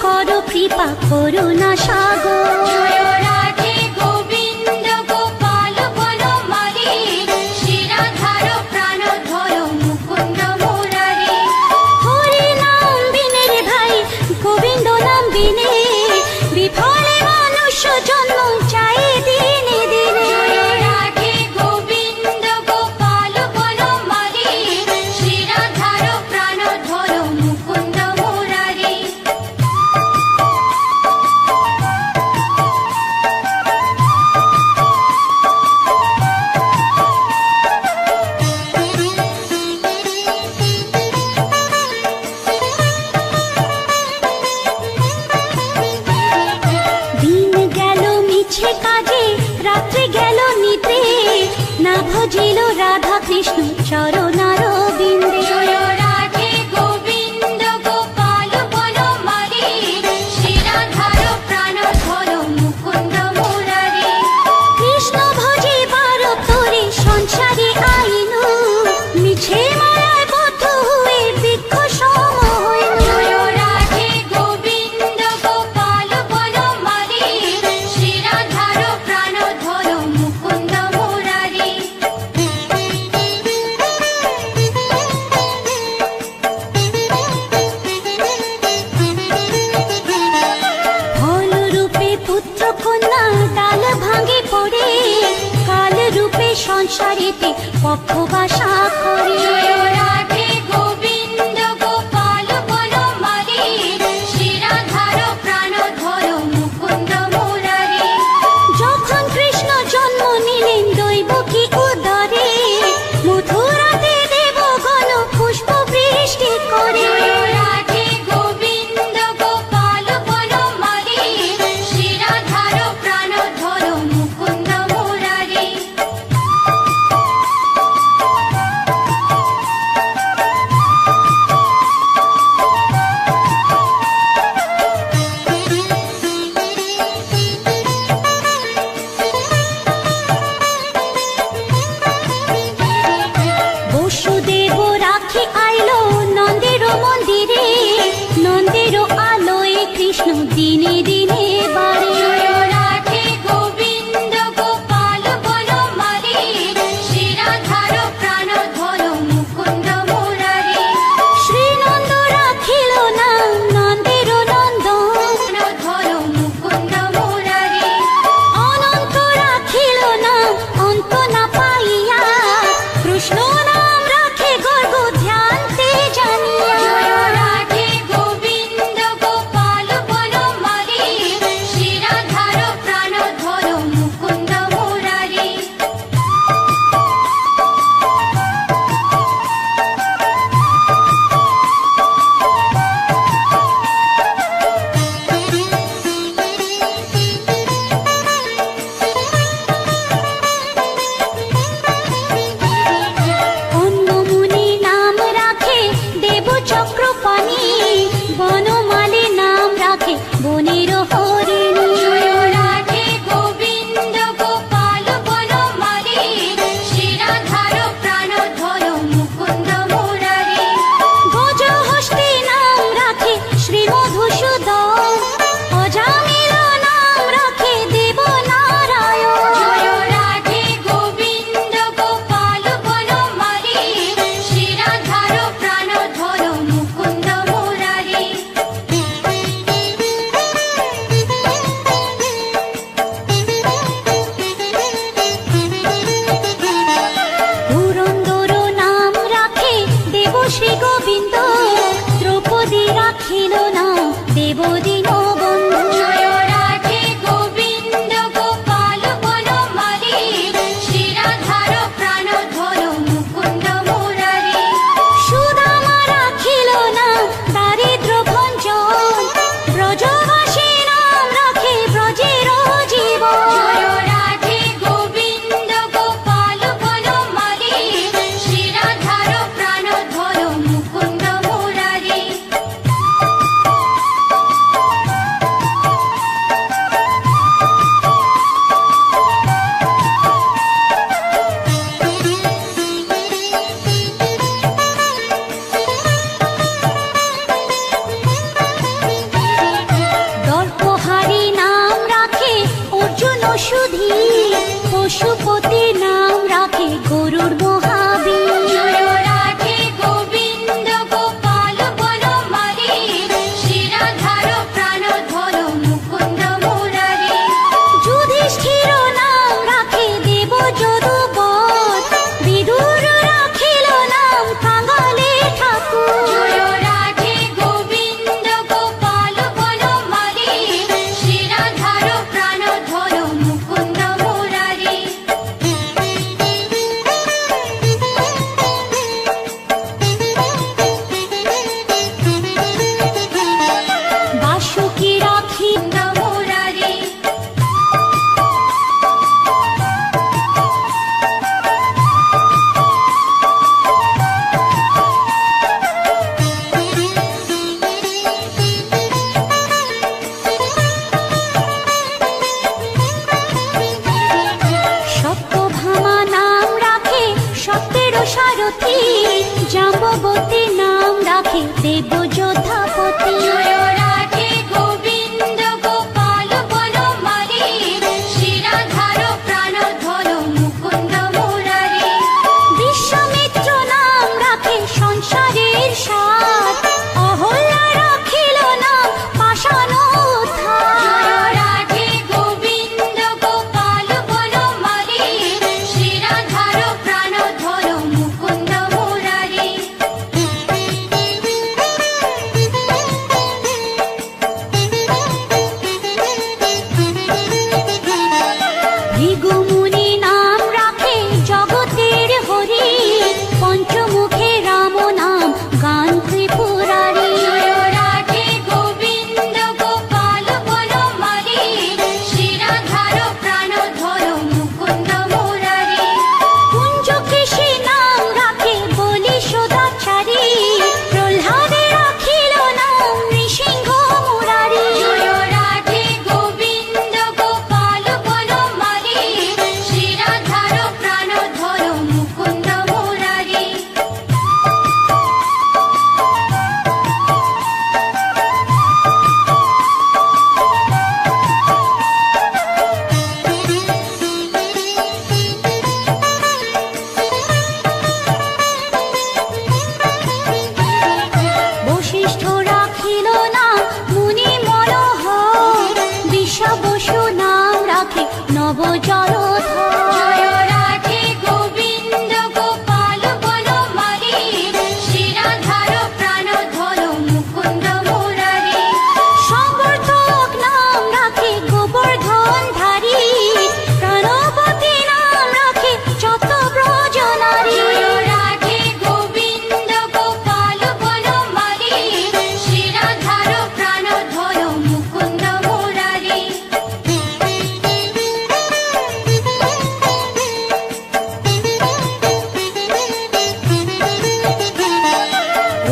করো কৃপা করুণা সাগর। জয় রাধে গোবিন্দ গোপাল বনমালী, শ্রীরাধার প্রাণধর মুকুন্দ মুরারি। হরি নাম বিনে রে ভাই, গোবিন্দ নাম বিনে বিফলে মনুষ্য জন্ম চাই দিনে দিনে। জয় রাধে গোবিন্দ গোপাল বনমালী, শ্রীরাধার প্রাণধর মুকুন্দ মুরারি। দিন গেল মিছে কাজে, রাত্রি গেল নিদ্রে, না ভজিল রাধা কৃষ্ণ চরণার বিন্দে। জয় রাধে গোবিন্দ গোপাল বনমালী, শ্রীরাধার প্রাণধর মুকুন্দ মুরারি। কৃষ্ণ ভজিবার তোরে সংসারে আইনু, মিছে মায়ায় বদ্ধ হয়ে বৃক্ষ সম হইনু। জয় রাধে গোবিন্দ গোপাল বনমালী, শ্রীরাধার প্রাণধর মুকুন্দ মুরারি। ফল রূপে পুত্র কন্যা ডাল ভাঙে পড়ে, কাল রূপে সংসারেতে পক্ষ বাসা করে। জয় রাধে গোবিন্দ গোপাল বনমালী, শ্রীরাধার প্রাণধর মুকুন্দ মুরারি। যখন কৃষ্ণ জন্ম নিলেন দৈবকী উদরে, মথুরাতে দেবগণ পুষ্প বৃষ্টি করে। জয় রাধে গোবিন্দ গোপাল বনমালী, শ্রীরাধার প্রাণধর মুকুন্দ মুরারি। সারথি, জাম্ববতী নাম রাখে দেব যোদ্ধাপতি। জয় রাধে গোবিন্দ গোপাল বনমালী, শিরাধার প্রাণধর মুকুন্দ মুরারি। বিশ্বামিত্র নাম রাখে সংসারের সার, অহল্যা রাখিল নাম পাষাণ উদ্ধার। জয় রাধে গোবিন্দ গোপাল বনমালী, শিরাধার প্রাণধর মুকুন্দ মুরারি। ভৃগুমুনি নাম রাখে জগতের হরি, পঞ্চমুখে রাম নাম গান ত্রিপুরারি। জয় রাধে গোবিন্দ গোপাল বনমালী, শিরাধার প্রাণধর মুকুন্দ মুরারি। কুঞ্জকেশী নাম রাখে বলি সদাচারী, প্রহ্লাদে রাখিল নাম নৃসিংহ মুরারি। জয় রাধে গোবিন্দ গোপাল বনমালী, শিরাধার প্রাণধর মুকুন্দ মুরারি। বশিষ্ঠ রাখিল নাম মুনি মনোহর, বিশ্বাবসু নাম রাখে নব জলধর। জয় রাধে গোবিন্দ গোপাল বনমালী, শিরাধার প্রাণধর মুকুন্দ মুরারি। সমর্থক নাম রাখে গোবর্ধন ধারী, প্রাণবতী নাম রাখে যত ব্রজ নারী। জয় রাধে গোবিন্দ গোপাল বনমালী, শিরাধার প্রাণধর মুকুন্দ মুরারি।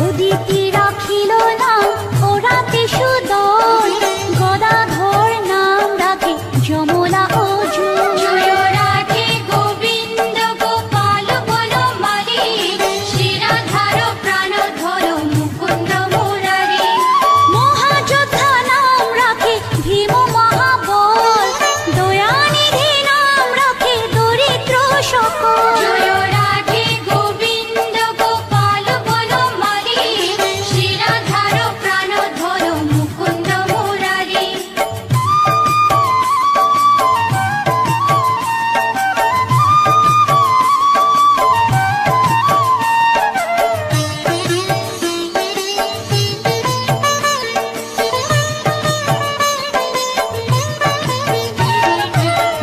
উদিতি রাখিল নাম ওরাতে সুদল, গদাধর নাম রাখে যমলা অর্জুন। জয় রাধে গোবিন্দ গোপাল বনমালী, শিরাধার প্রাণধর মুকুন্দ মুরারি। মহাযোদ্ধা নাম রাখে ভীম মহাবল, দয়ানিধি নাম রাখে দরিদ্র সকল। জয় রাধে গোবিন্দ গোপাল বনমালী, শিরাধার প্রাণধর মুকুন্দ মুরারি।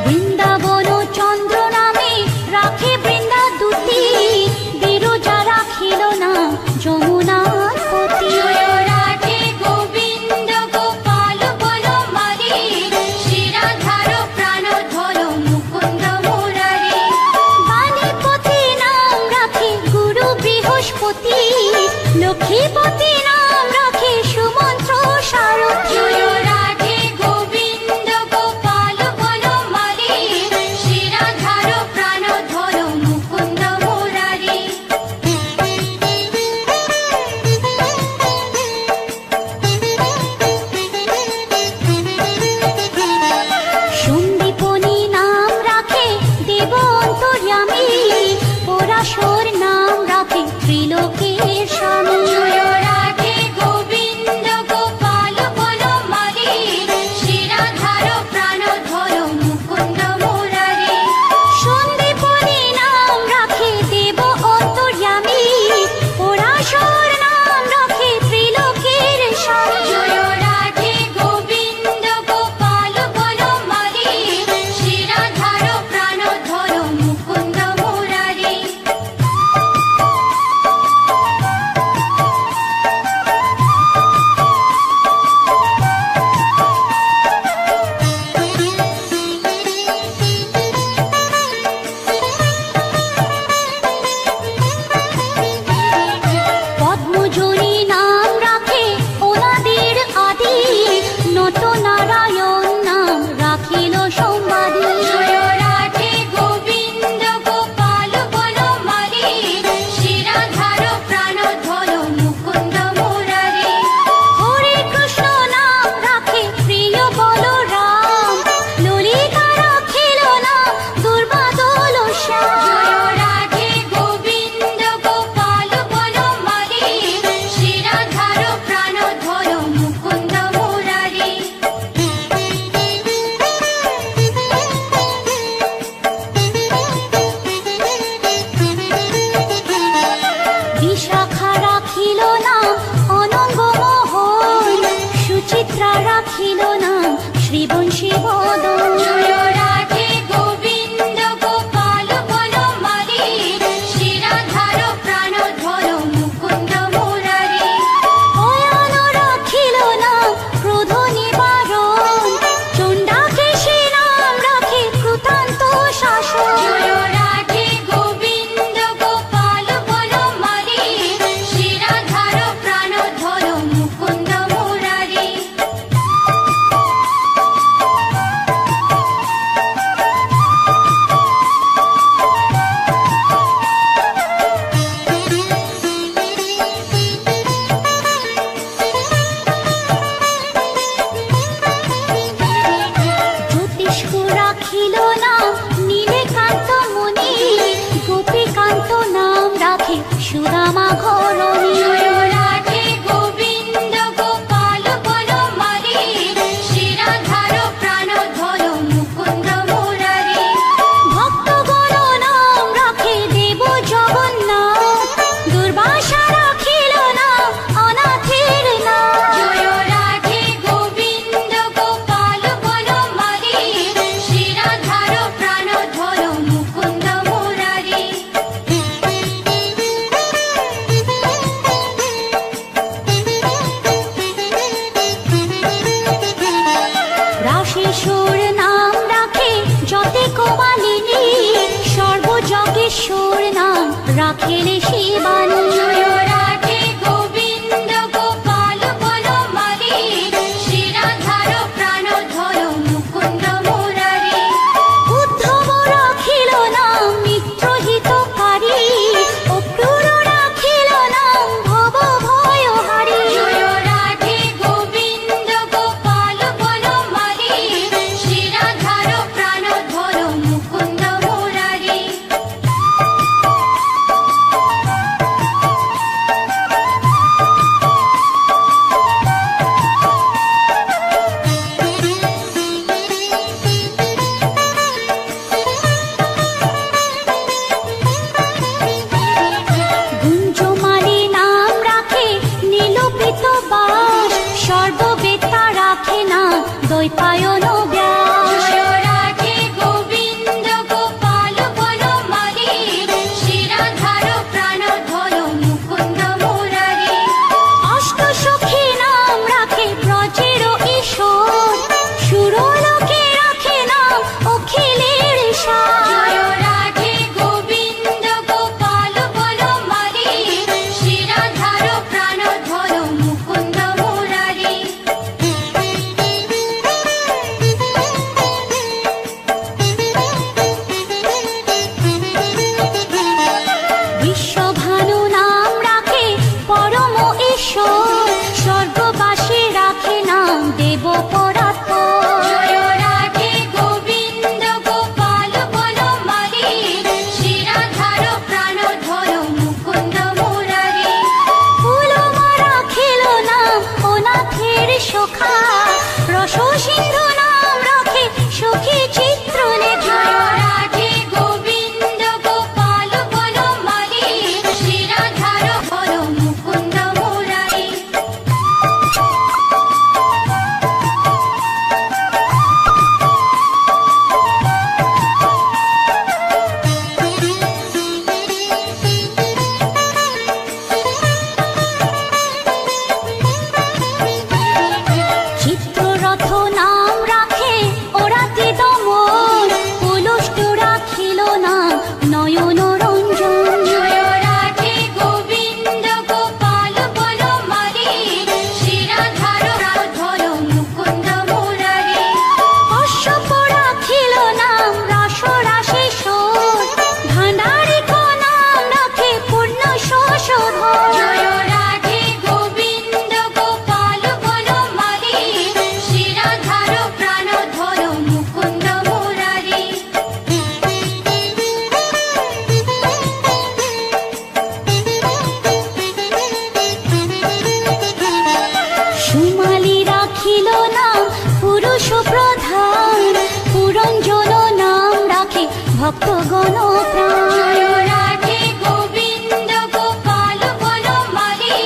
বৃন্দাবন চন্দ্র নামে রাখে বৃন্দা দুটি, বিরজা রাখিল নাম যমুনার পতি। জয় রাধে গোবিন্দ গোপাল বনমালী, শিরাধার প্রাণধর মুকুন্দ মুরারি। বাণীপতি নাম রাখে গুরু বৃহস্পতি, লক্ষ্মীপতি নাম রাখে সুমন্ত্র সারথি। জয় রাধে গোবিন্দ গোপাল বনমালী, শিরাধার প্রাণধর মুকুন্দ মুরারি। সন্দীপনী নাম রাখে দেব অন্তর্যামী, পরাশর নাম রাখে ত্রিলোকের স্বামী। জয় রাধে গোবিন্দ গোপাল বনমালী, রাখেলে শিবানী। জয় রাধে গোবিন্দ গোপাল বনমালী, শ্রীরাধার প্রাণধর মুকুন্দ মুরারি। উদ্ধব রাখিল নাম মিত্রহিতকারী, অক্রূর রাখিল নাম ভব ভয়হারী। জয় রাধে গোবিন্দ গোপাল বনমালী, শ্রীরাধার প্রাণধর মুকুন্দ মুরারি। গুঞ্জমালী নাম রাখে নীলপিত বাস, সর্ববেতা রাখে না দ্বৈপায়ন ব্যাস। জয় রাধে গোবিন্দ গোপাল বনমালী, শ্রীরাধার প্রাণধর মুকুন্দ মুরারি। অষ্টসখী নাম রাখে ব্রজের ঈশ্বর, সুরলোকে রাখে নাম অখিলের সার। জয় রাধে গোবিন্দ গোপাল বনমালী, শ্রীরাধার প্রাণধর মুকুন্দ মুরারি। বিশ্বভানু নাম রাখে পরম ঈশ্বর, স্বর্গবাসী রাখে নাম দেব পরাৎপর। জয় রাধে গোবিন্দ গোপাল বনমালী, শ্রীরাধার প্রাণধর মুকুন্দ মুরারি। ফুলমা রাখিল নাম অনাথের সখা, রস সিন্ধু নাম রাখে সখী চিত্রলেখা। জয় রাধে গোবিন্দ গোপাল বনমালী, শ্রীরাধার ধর মুকুন্দ মুরারি। চিত্ররথ নাম রাখে ওরাতি দমন, পুলুষ্ট রাখিল নাম নয়ন রঞ্জন। জয় রাধে গোবিন্দ গোপাল বনমালী, শ্রীরাধার প্রাণধর মুকুন্দ মুরারি। অশ্বপ রাখিল নাম রাস রাশেশ্বর, ভাণ্ডারিক নাম রাখে পূর্ণ শোষধর। জয় রাধে গোবিন্দ গোপাল বনমালী, শ্রীরাধার প্রাণধর মুকুন্দ মুরারি। সুমালী রাখিল নাম পুরুষ প্রধান, পুরঞ্জন নাম রাখে ভক্তগণ প্রাণ। জয় রাধে গোবিন্দ গোপাল বনমালী,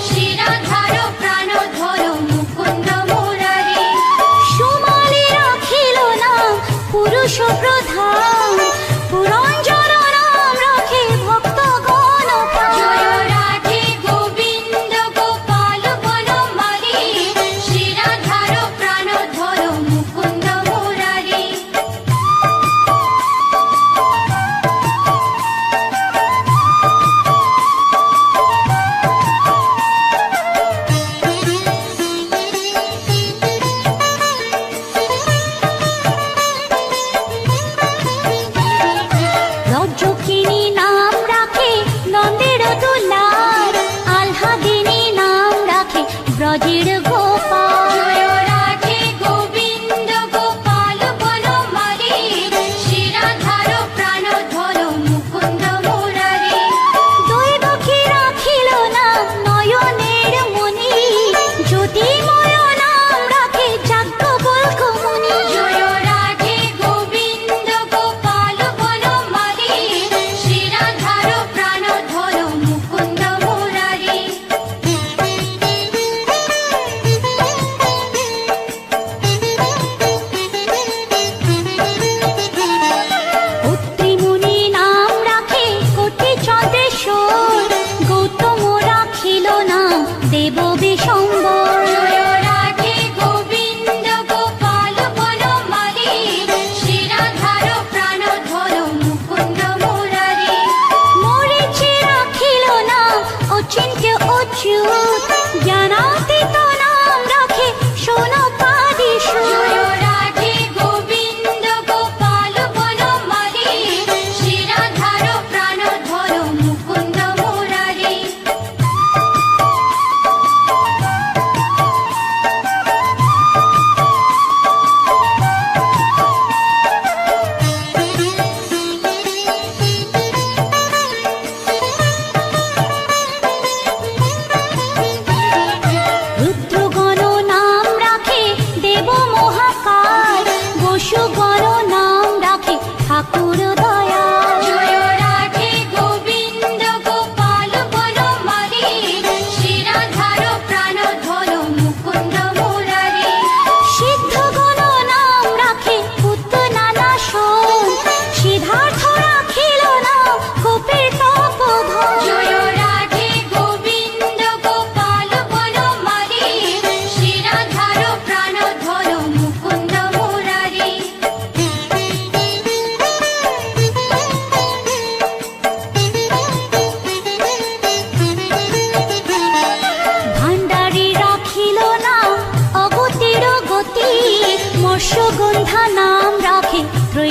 শ্রীরাধার প্রাণধর মুকুন্দ মুরারি। সুমালী রাখিল নাম পুরুষ প্রধান, পুরঞ্জন নাম রাখে ভক্তগণ প্রাণ। জয় রাধে গোবিন্দ গোপাল বনমালী, শ্রীরাধার প্রাণধর মুকুন্দ মুরারি।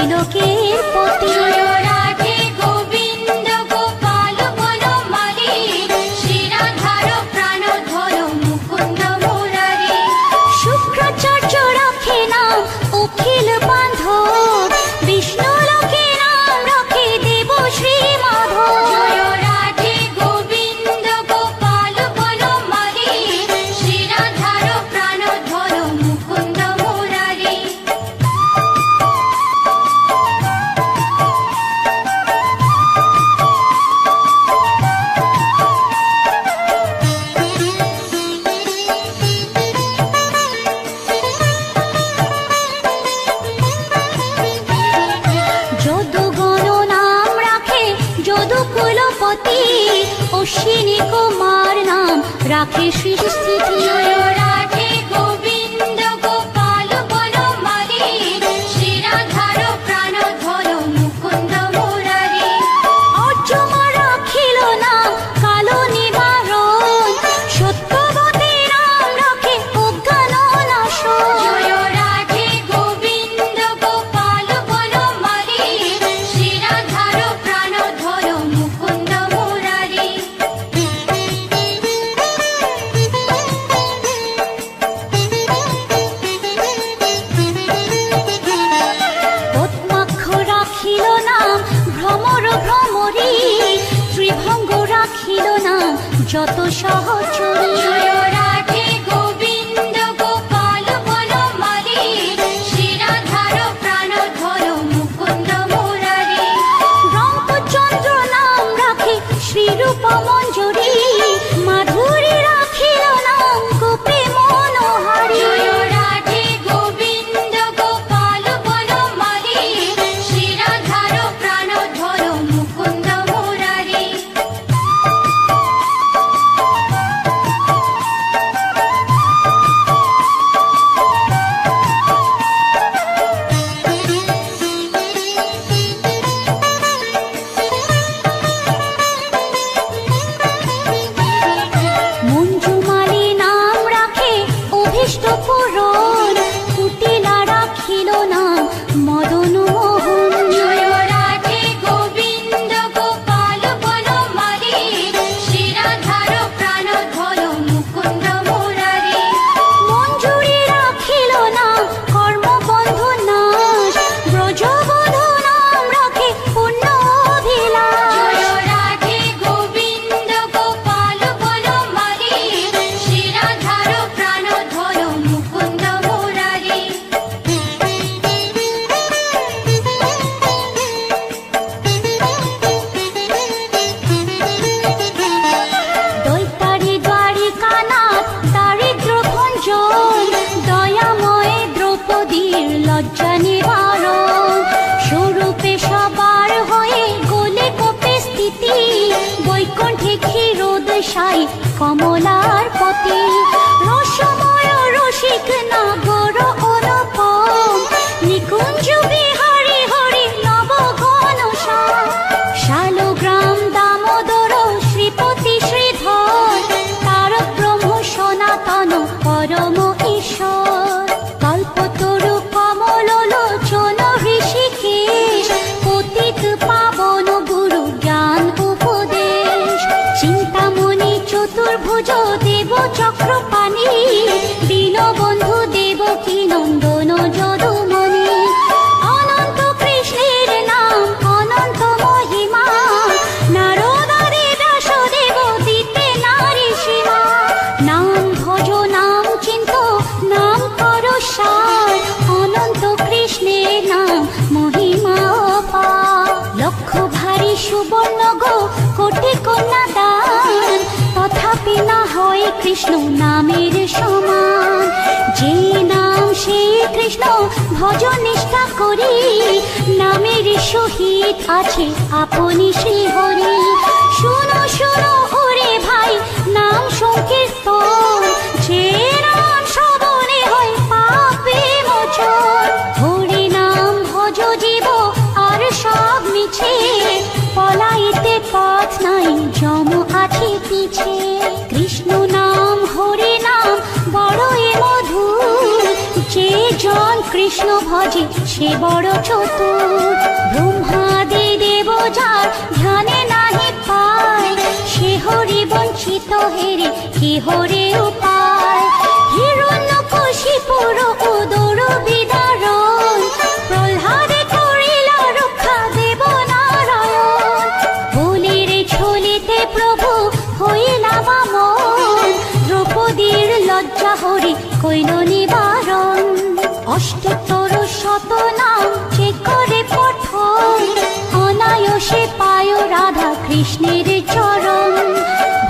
ত্রিলোকের পতি। জয় রাধে গোবিন্দ গোপাল বনমালী, শ্রীরাধার প্রাণধর মুকুন্দ মুরারি। শুক্রাচার্য রাখে নাম অখিল বান্ধব, বিষ্ণু লোকে নাম রাখে দেব শ্রী মাধব। জয় রাধে গোবিন্দ গোপাল বনমালী, শ্রীরাধার প্রাণধর মুকুন্দ মুরারি। যদুগণ নাম রাখে যদুকুলপতি, অশ্বিনী কুমার নাম রাখে সৃষ্টিস্থিতি। জয় রাধে গোবিন্দ গোপাল বনমালী, শ্রীরাধার প্রাণধর মুকুন্দ মুরারি। অর্জমা রাখিল নাম কালো নিবারণ, সত্যবতী নাম রাখে অজ্ঞান নাশন। জয় রাধে গোবিন্দ গোপাল বনমালী, শ্রীরাধার প্রাণধর মুকুন্দ মুরারি। পদ্মাক্ষ রাখিল নাম ভ্রমর ভ্রমরী, ত্রিভঙ্গ রাখিল নাম যত সহচরী। জয় রাধে গোবিন্দ গোপাল বনমালী, শ্রীরাধার প্রাণধর মুকুন্দ মুরারি। রঙ্গচন্দ্র নাম রাখে শ্রীরূপ মঞ্জুরি, মাধুরী রাখিল নাম গোপী মনোহারী। জয় রাধে গোবিন্দ গোপাল বনমালী, শ্রীরাধার প্রাণধর মুকুন্দ মুরারি। মঞ্জুমালী নাম রাখে অভীষ্ট পূরণ, কুটিলা রাখিল নাম মদন মোহন। জয় রাধে গোবিন্দ গোপাল বনমালী, শ্রীরাধার প্রাণধর মুকুন্দ মুরারি। মঞ্জুরি রাখিল নাম কর্মবন্ধ নাশ, ব্রজবধূ নাম রাখে পুণ্য অভিলাষ। জয় রাধে গোবিন্দ গোপাল বনমালী, শ্রীরাধার প্রাণধর মুকুন্দ মুরারি। দৈতারি দ্বারিকানাথ দারিদ্র ভঞ্জন, দয়াময় দ্রৌপদীর লজ্জা নিবারণ। স্বরূপে সবার হয়ে গোলে কোপে স্থিতি, বৈকুণ্ঠে ক্ষীরোদশাই কমলার পতি। রসময় রসিক নাগর অনুপম, নিকুঞ্জ বিহারী হরি নবঘন শ্যাম। শালগ্রাম দামোদর শ্রীপতি শ্রীধর, তারক ব্রহ্ম সনাতন পরম ঈশ্বর। কল্পতরু কমল লোচন ঋষিকেশ, পতিত পাবন গুরু জ্ঞান উপদেশ। চিন্তামণি চতুর্ভুজ দেব চক্রপাণি, দীনবন্ধু দেবকী নন্দন যদুমণি। অনন্ত কৃষ্ণের নাম অনন্ত মহিমা, নারদাদি ব্যাসদেব দিতে নারী সীমা। নাম ভজ নাম চিন্ত নাম কর সার, অনন্ত কৃষ্ণের নাম মহিমা অপার। লক্ষ ভারী সুবর্ণ গো কোটি কন্যা দান, তথাপি না হয় কৃষ্ণ নামের সমান। যে নাম সে কৃষ্ণ ভজ নিষ্ঠা করি, নামের সহিত আছে আপনি শ্রী হরি। শুনো শুনো ওরে ভাই নাম সংকীর্তন, যে নাম শ্রবণে হয় পাপে মোচন। হরি নাম ভজ জীব আর সব মিছে, পলাইতে পথ নাই যম আছে পিছে। কৃষ্ণ নাম হরি নাম বড়ই মধুর, যে জন কৃষ্ণ ভজে সে যে বড় চতুর ব্রহ্মাদি দেব যার ধ্যানে নাহি পায় সে হরি বঞ্চিত হেরে কি হরে উপায় হিরণ্যকশিপুর উদর বিদারণ প্রহ্লাদে করিল রক্ষা দেব নারায়ণ বলির ঝুলিতে প্রভু হইলা বামন দ্রৌপদীর লজ্জা হরি কইল নিবারণ অষ্টোত্তর শত নাম যে করে পঠন অনায়াসে পায় রাধা কৃষ্ণের চরণ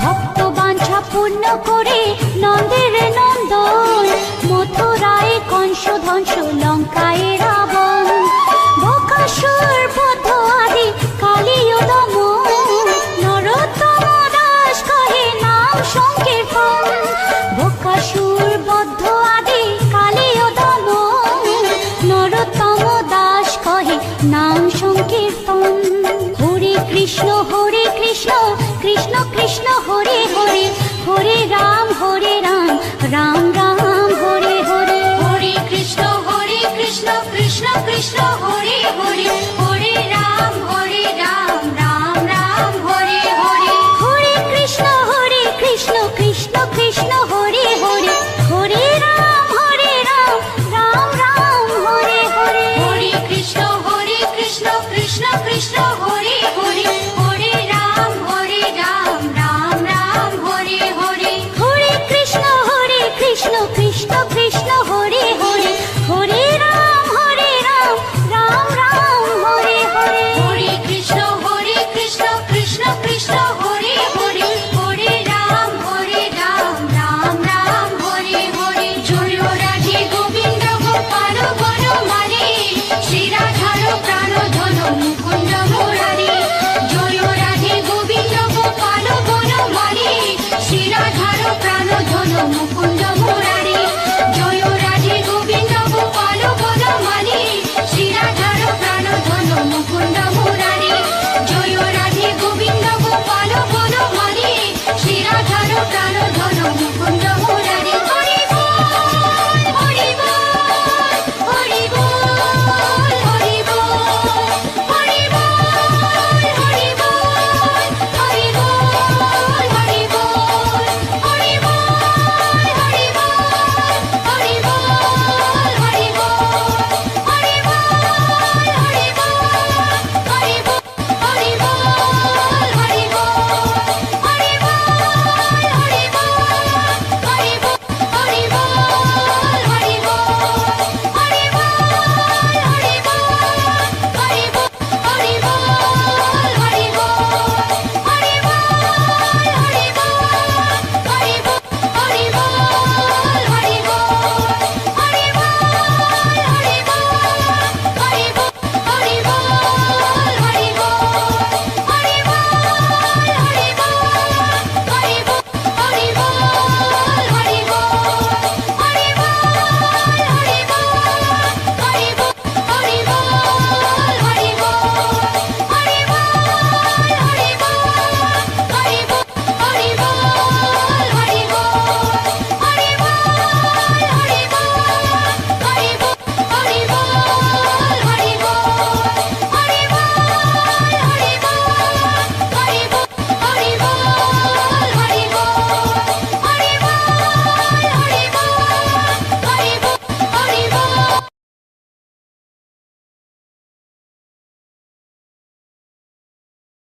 ভক্ত বাঞ্ছা পূর্ণ করে নন্দের নন্দন মথুরায় কংস ধ্বংস লঙ্কায় রাবণ বকাসুর বধ আদি কালীয় দমন নরোত্তম দাস কহে নাম সংকীর্তন বকাসুর বদ্ধ আদি কালীয় দমন নরোত্তম দাস কহে নাম সংকীর্তন হরে কৃষ্ণ কৃষ্ণ কৃষ্ণ হরে হরে হরে রাম রাম রাম হরে হরে হরে কৃষ্ণ কৃষ্ণ কৃষ্ণ হরে হরে